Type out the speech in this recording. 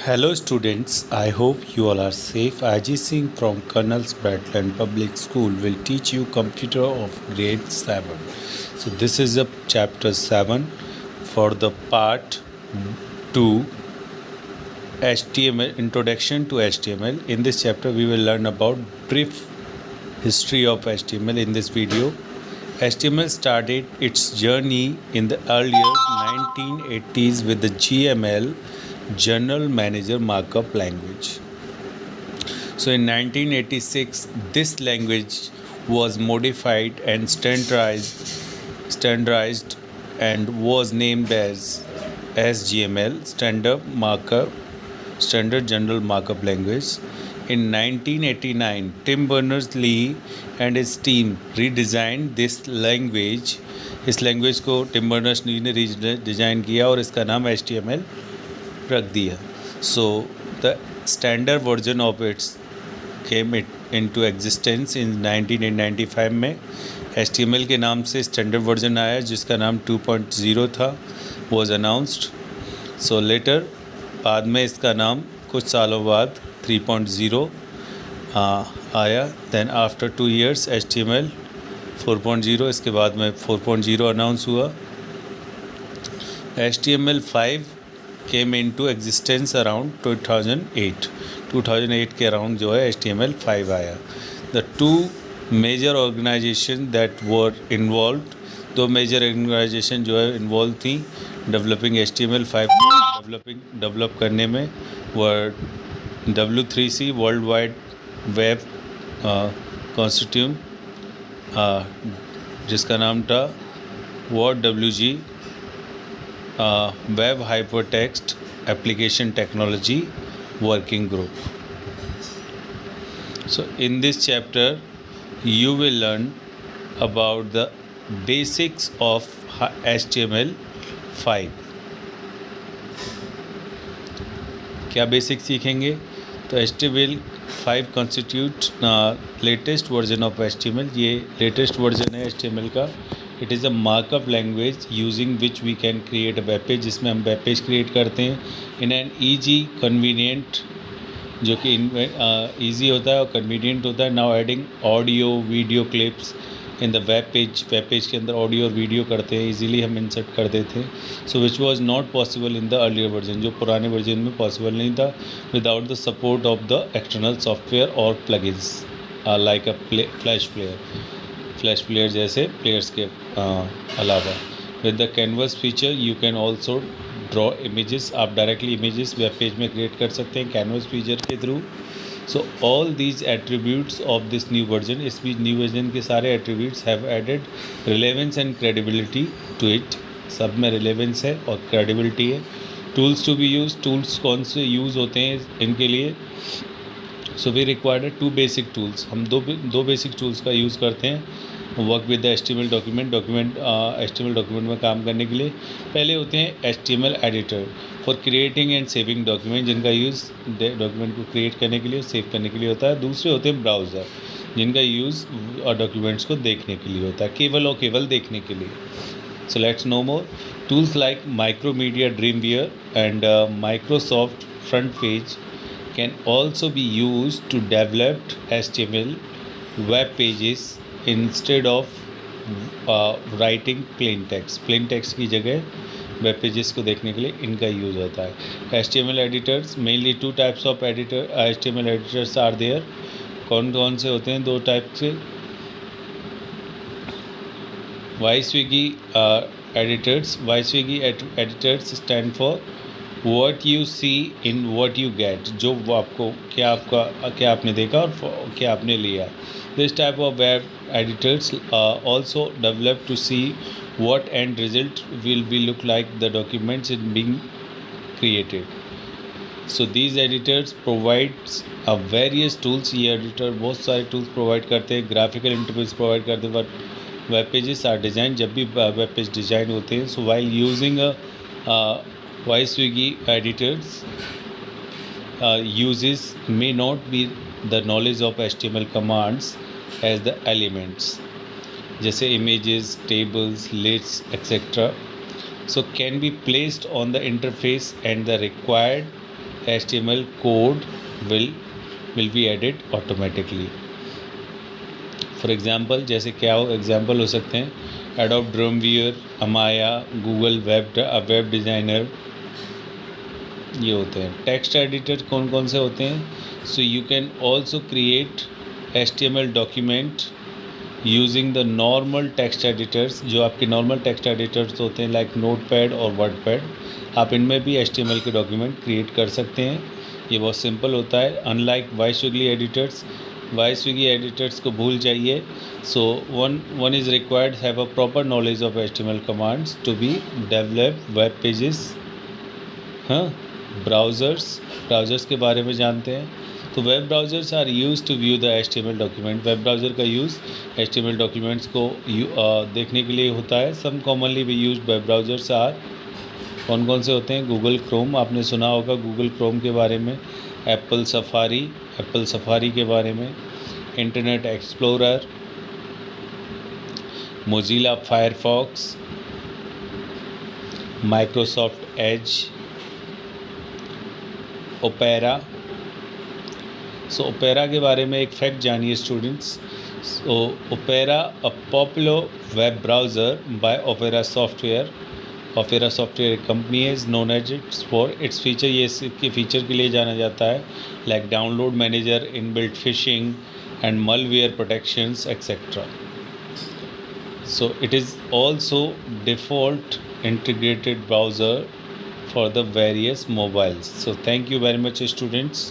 Hello students, I hope you all are safe. Ajit Singh from Colonel's Bradland Public School will teach you computer of grade 7. So this is a chapter 7 for the part 2 HTML, Introduction to HTML. In this chapter we will learn about brief history of HTML in this video. HTML started its journey in the earlier 1980s with the GML, General Manager Markup Language. So in 1986, this language was modified and standardized and was named as SGML, Standard General Markup Language. In 1989, Tim Berners-Lee and his team redesigned this language. इस language को Tim Berners-Lee ने design किया और इसका नाम HTML रख दिया. So the standard version of it came into existence in 1995 में. HTML के नाम से स्टैंडर्ड वर्जन आया जिसका नाम 2.0 था, was announced. So later बाद में इसका नाम कुछ सालों बाद 3.0 आया. Then after 2 years HTML 4.0, इसके बाद में 4.0 अनाउंस हुआ. HTML5 came into existence around 2008 के अराउंड जो है HTML5 आया. The two major organizations that were involved, दो मेजर ऑर्गेनाइजेशन जो है इन्वॉल्व थी डेवलपिंग HTML5 को डेवलप करने में, वर W3C world wide web consortium जिसका नाम था WG Web Hypertext Application Technology Working Group. So in this chapter you will learn about the basics of HTML5. क्या बेसिक सीखेंगे? तो HTML5 constitute latest version of HTML. ये latest version है HTML का. It is a markup language using which we can create a web page, जिसमें हम web page create करते हैं इन एन ईजी कन्वीनियंट, जो कि ईजी होता है और कन्वीनियंट होता है. Now adding audio video clips in the web page के अंदर ऑडियो और वीडियो करते हैं, इजीली हम इंसर्ट करते थे. So which was not possible in the earlier version, जो पुराने वर्जन में पॉसिबल नहीं था without the support of the external software और plugins like a flash player जैसे प्लेयर्स के अलावा. With the canvas feature you can also draw images. आप डायरेक्टली इमेजेस वेब पेज में क्रिएट कर सकते हैं कैनवस फीचर के through. So all these attributes of this new version, इस न्यू वर्जन के सारे attributes have added relevance and credibility to it. सब में रिलेवेंस है और क्रेडिबिलिटी है. Tools to be use, tools कौन से यूज़ होते हैं इनके लिए? So we required 2 basic tools. हम दो बेसिक टूल्स का यूज़ करते हैं work with the HTML document HTML document में काम करने के लिए. पहले होते हैं HTML editor for creating and saving document, जिनका यूज़ डॉक्यूमेंट को क्रिएट करने के लिए, सेव करने के लिए होता है. दूसरे होते हैं ब्राउज़र, जिनका यूज़ डॉक्यूमेंट्स को देखने के लिए होता है, केवल और केवल देखने के लिए. So let's know more. Tools like Macromedia Dreamweaver and Microsoft FrontPage can also be used to develop HTML web pages instead of writing plain text की जगह वेब पेजेस को देखने के लिए इनका यूज़ होता है. HTML editors, mainly 2 types of HTML editors are there. कौन कौन से होते हैं? 2 टाइप से. YSwigi editors stand for what you see in what you get, जो वो आपको क्या आपने देखा और क्या आपने लिया. This type of web editors also developed to see what end result will be look like the documents is being created. So these editors provides various tools. ये एडिटर बहुत सारे टूल्स प्रोवाइड करते हैं, ग्राफिकल इंटरफेस प्रोवाइड करते हैं. But web pages are design, जब भी web page design होते हैं, so while using YSwigi editors uses may not be the knowledge of HTML commands as the elements, जैसे images, tables, lists, etc. So can be placed on the interface and the required HTML code will be added automatically. For example जैसे क्या हो example हो सकते हैं adobe ड्रीमवीयर, अमाया, Google web designer, ये होते हैं। टेक्स्ट एडिटर कौन कौन से होते हैं? So you can also create HTML document using the normal text editors, जो आपके नॉर्मल टेक्स्ट एडिटर्स होते हैं लाइक नोटपैड और वर्डपैड, आप इनमें भी HTML के डॉक्यूमेंट क्रिएट कर सकते हैं। ये बहुत सिंपल होता है, अनलाइक वाईस्विगी एडिटर्स को भूल जाइए। So one is required have a proper knowledge of HTML commands to be develop web pages. हाँ, ब्राउज़र्स के बारे में जानते हैं। तो web browsers are use to view the HTML document. Web browser का यूज़ HTML डॉक्यूमेंट्स को देखने के लिए होता है। सम कॉमनली भी यूज वेब ब्राउज़र्स आर, कौन कौन से होते हैं? गूगल क्रोम, आपने सुना होगा गूगल क्रोम के बारे में, एप्पल सफारी के बारे में, Internet Explorer, Mozilla Firefox, Microsoft Edge, Opera. So Opera के बारे में एक फैक्ट जानिए students. So Opera a popular web browser by Opera software एक कंपनी है, is known as its for its feature. ये इसके फीचर के लिए जाना जाता है like download manager, inbuilt phishing and malware protections etc. So it is also default integrated browser for the various mobiles. So thank you very much students.